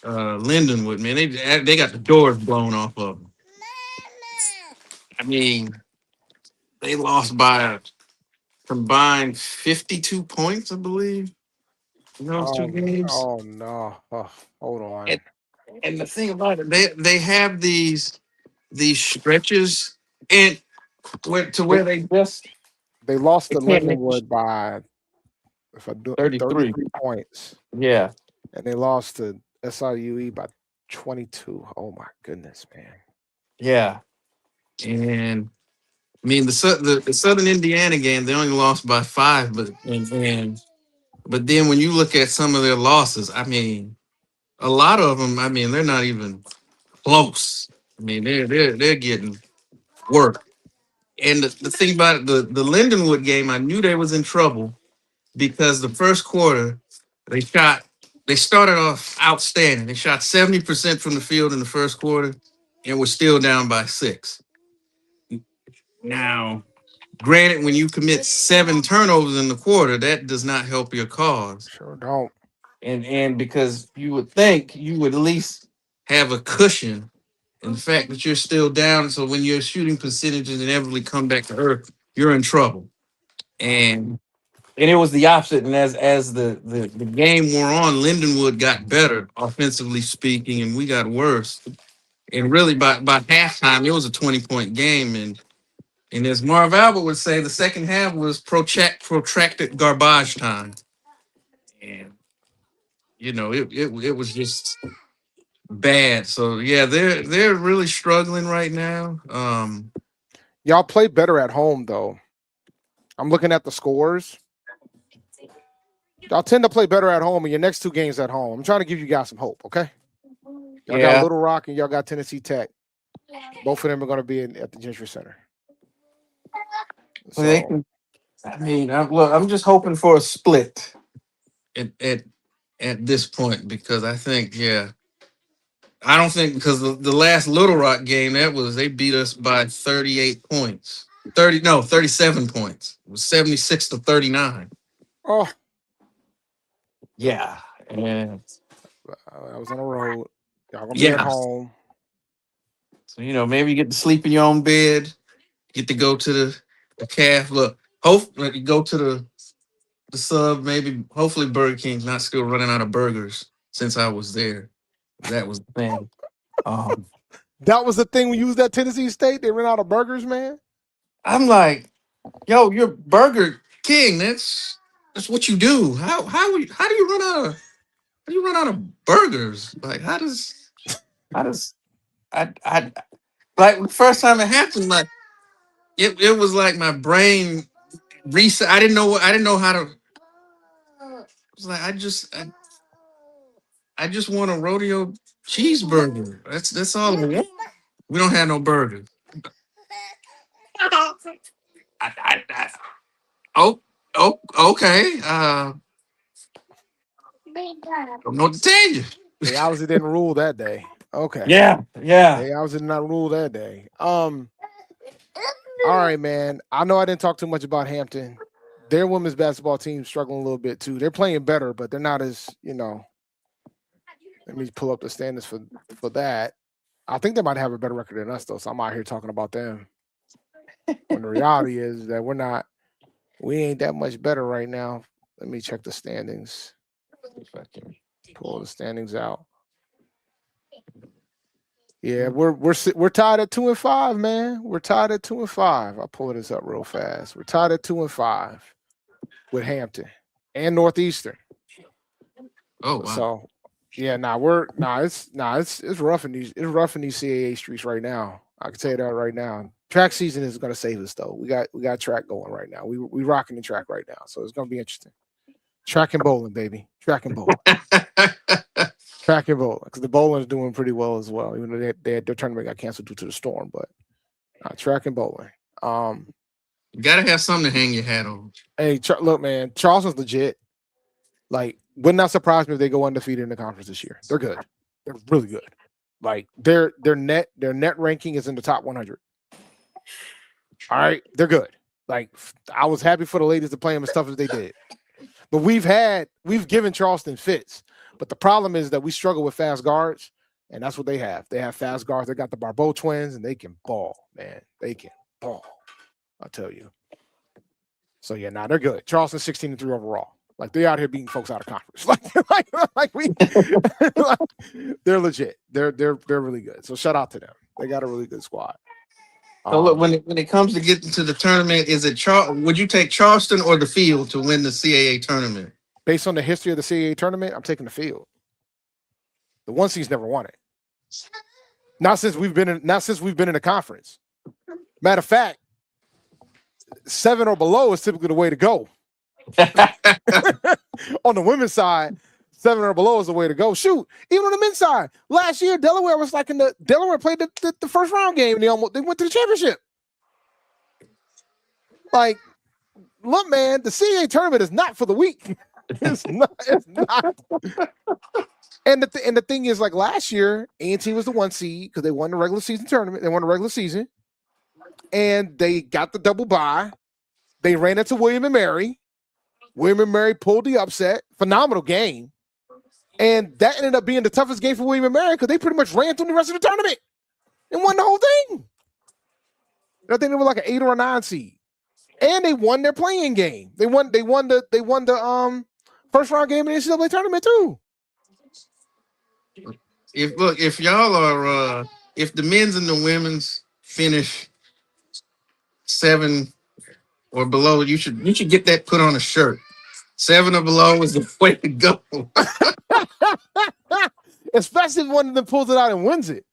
Lindenwood, man, they got the doors blown off of them. I mean, they lost by a combined 52 points, I believe, in those 2 games. Oh no! Oh, hold on. And the thing about it, they have these stretches and where they lost to can't make Lindenwood by 33 points. Yeah. And they lost to SIUE by 22. Oh my goodness, man. Yeah. And I mean the Southern Indiana game, they only lost by 5, but then when you look at some of their losses, I mean, a lot of them, I mean, they're not even close. I mean, they're getting work. And the thing about it, the Lindenwood game, I knew they was in trouble because the first quarter they started off outstanding. They shot 70% from the field in the first quarter and were still down by 6. Now, granted, when you commit 7 turnovers in the quarter, that does not help your cause. Sure don't. And because you would think you would at least have a cushion in the fact that you're still down. So when your shooting percentages inevitably come back to earth, you're in trouble. And it was the opposite. And as the game wore on, Lindenwood got better, offensively speaking, and we got worse. And really by halftime, it was a 20-point game. And as Marv Albert would say, the second half was protracted garbage time. And it was just bad. So yeah, they're really struggling right now. Y'all play better at home though. I'm looking at the scores. Y'all tend to play better at home in your next 2 games at home. I'm trying to give you guys some hope, okay? Y'all got Little Rock and y'all got Tennessee Tech. Both of them are going to be at the Gentry Center. So, I'm just hoping for a split at this point because I think, I don't think because the last Little Rock game they beat us by 38 points. 37 points. It was 76-39. Oh. Yeah. And I was on the road. Y'all gonna be at home. So maybe you get to sleep in your own bed, get to go to the calf. Look, hopefully go to the sub, maybe hopefully Burger King's not still running out of burgers since I was there. That was the thing. That was the thing when you was at Tennessee State. They ran out of burgers, man. I'm like, yo, you're Burger King. That's what you do. How do you run out of burgers? Like how does I like the first time it happened, like it was like my brain reset. I didn't know how to. It was like I just want a rodeo cheeseburger. That's all I want. We don't have no burgers. Oh, okay. Don't know what to tell you. They obviously didn't rule that day. Okay. Yeah. They obviously did not rule that day. All right, man. I know I didn't talk too much about Hampton. Their women's basketball team struggling a little bit too. They're playing better, but they're not as, let me pull up the standards for that. I think they might have a better record than us though. So I'm out here talking about them. When the reality is that we ain't that much better right now. Let me check the standings. If I can pull the standings out. Yeah, we're tied at 2-5, man. We're tied at 2-5. I'll pull this up real fast. We're tied at 2-5 with Hampton and Northeastern. Oh wow. So yeah, it's rough in these CAA streets right now. I can tell you that right now. Track season is gonna save us though. We got track going right now. We rocking the track right now. So it's gonna be interesting. Track and bowling, baby. Track and bowling. Track and bowling. Because the bowling is doing pretty well as well. Even though their tournament got canceled due to the storm. But track and bowling. You gotta have something to hang your hat on. Hey, look, man, Charleston's legit. Like, would not surprise me if they go undefeated in the conference this year. They're good. They're really good. Like their net ranking is in the top 100. All right, they're good. Like, I was happy for the ladies to play them as tough as they did. But we've given Charleston fits. But the problem is that we struggle with fast guards, and that's what they have. They have fast guards. They got the Barbeau twins, and they can ball, man. They can ball. I'll tell you. So yeah, they're good. Charleston 16-3 overall. Like, they out here beating folks out of conference. They're legit. They're really good. So shout out to them. They got a really good squad. So look, when it comes to getting to the tournament, would you take Charleston or the field to win the CAA tournament? Based on the history of the CAA tournament, I'm taking the field. The one seed's never won it. Not since we've been in the conference. Matter of fact, 7 or below is typically the way to go. On the women's side, 7 or below is the way to go. Shoot, even on the men's side, last year Delaware was like Delaware played the first round game and they went to the championship. Like, look, man, the CAA tournament is not for the weak. It's not. And the thing is, like last year, A&T was the 1 seed because they won the regular season tournament. They won the regular season, and they got the double bye. They ran into William and Mary. William and Mary pulled the upset. Phenomenal game. And that ended up being the toughest game for William and Mary because they pretty much ran through the rest of the tournament and won the whole thing. I think they were like an 8 or a 9 seed. And they won their playing game. They won the first round game in the NCAA tournament too. If y'all are if the men's and the women's finish 7 or below, you should get that put on a shirt. 7 or below is the way to go. Especially if one of them pulls it out and wins it.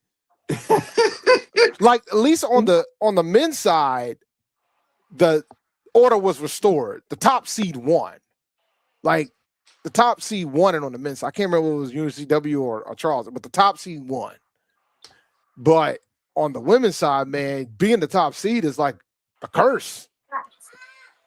Like, at least on the men's side, the order was restored. The top seed won. Like, the top seed won it on the men's side. I can't remember if it was UNCW or Charleston, but the top seed won. But on the women's side, man, being the top seed is like a curse.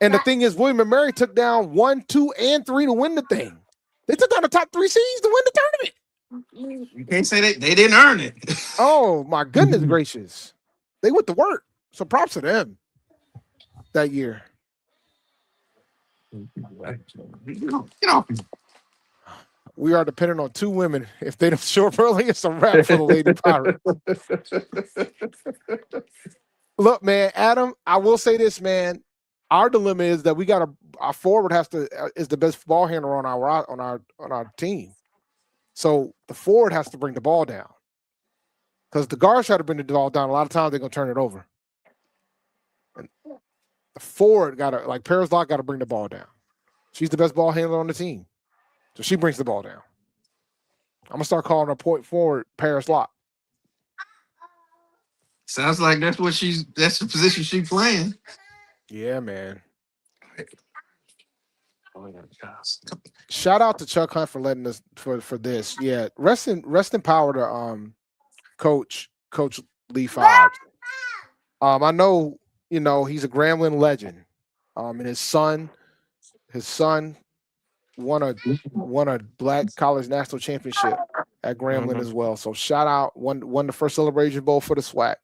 And the thing is, William and Mary took down 1, 2, and 3 to win the thing. They took down the top 3 seeds to win the tournament. You can't say they didn't earn it. Oh, my goodness gracious. They went to work. So props to them that year. We are dependent on 2 women. If they don't show up early, it's a wrap for the Lady Pirates. Look, man, Adam, I will say this, man. Our dilemma is that our forward is the best ball handler on our team. So the forward has to bring the ball down. Because the guards try to bring the ball down, a lot of times they're gonna turn it over. And the forward Paris Locke gotta bring the ball down. She's the best ball handler on the team. So she brings the ball down. I'm gonna start calling her point forward Paris Locke. Sounds like that's the position she's playing. Yeah, man. Shout out to Chuck Hunt for letting us for this. Yeah, rest in power to Coach Lee Fobbs. I know, he's a Grambling legend. And his son his son won a black college national championship at Grambling as well. So shout out, won the first Celebration Bowl for the SWAC.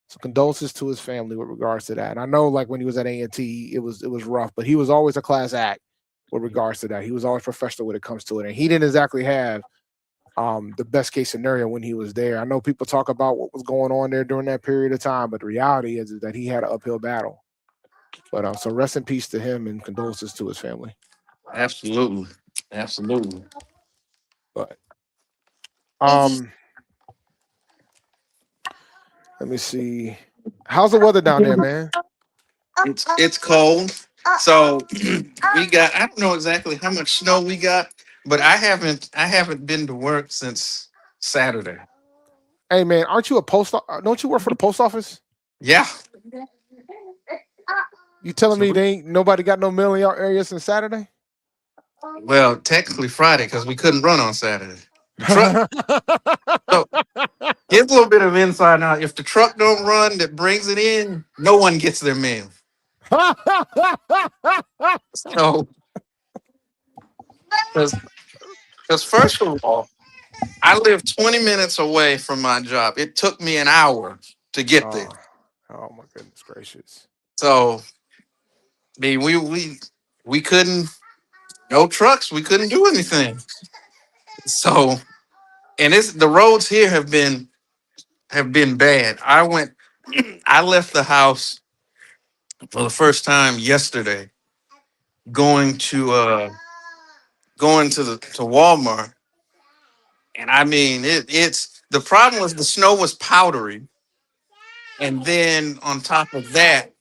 So condolences to his family with regards to that. And I know, like when he was at A&T, it was rough, but he was always a class act with regards to that. He was always professional when it comes to it, and he didn't exactly have the best case scenario when he was there. I know people talk about what was going on there during that period of time, but the reality is that he had an uphill battle. But so rest in peace to him and condolences to his family. Absolutely. But let me see. How's the weather down there, man? It's cold. So we got, I don't know exactly how much snow we got, but I haven't been to work since Saturday. Hey man, aren't you don't you work for the post office? Yeah. You telling me they ain't nobody got no mail in your area since Saturday? Well, technically Friday, because we couldn't run on Saturday. So here's a little bit of inside now. If the truck don't run that brings it in, no one gets their mail. So, because first of all, I live 20 minutes away from my job. It took me an hour to get there. Oh my goodness gracious! So, I mean, we couldn't, no trucks. We couldn't do anything. So, and the roads here have been bad. I left the house for the first time yesterday, going to Walmart, and I mean it's the problem was the snow was powdery, and then on top of that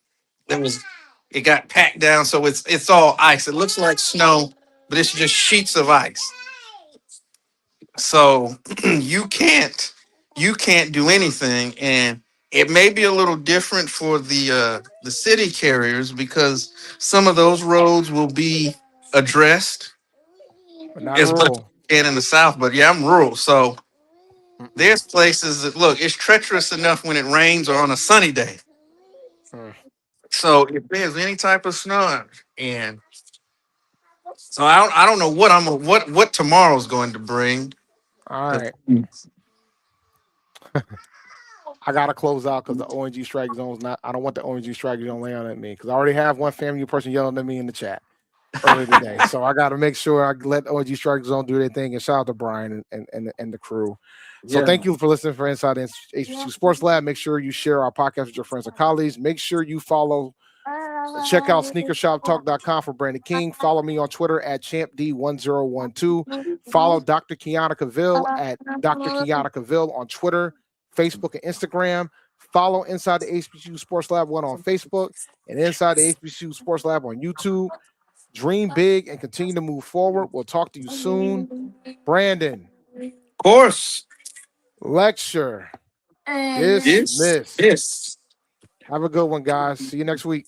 it got packed down, so it's all ice. It looks like snow, but it's just sheets of ice. So you can't do anything, and it may be a little different for the city carriers because some of those roads will be addressed But not as much as rural. you can in the south. But yeah, I'm rural, so there's places that look, it's treacherous enough when it rains or on a sunny day. So if there's any type of snow, and so I don't know what tomorrow's going to bring. All right. I gotta close out because the ONG strike zone's not. I don't want the ONG strike zone laying at me because I already have one family person yelling at me in the chat earlier today. So I got to make sure I let ONG strike zone do their thing. And shout out to Brian and the crew. So thank you for listening for Inside the HBCU Sports Lab. Make sure you share our podcast with your friends and colleagues. Make sure you follow. Check out sneakershoptalk.com for Brandon King. Follow me on Twitter at champd1012. Follow Dr. Kiana Cavil at Dr. Kiana Cavil on Twitter, Facebook, and Instagram. Follow Inside the HBCU Sports Lab 1 on Facebook and Inside the HBCU Sports Lab on YouTube. Dream big and continue to move forward. We'll talk to you soon. Brandon. Of course. Lecture. Dismissed. Have a good one, guys. See you next week.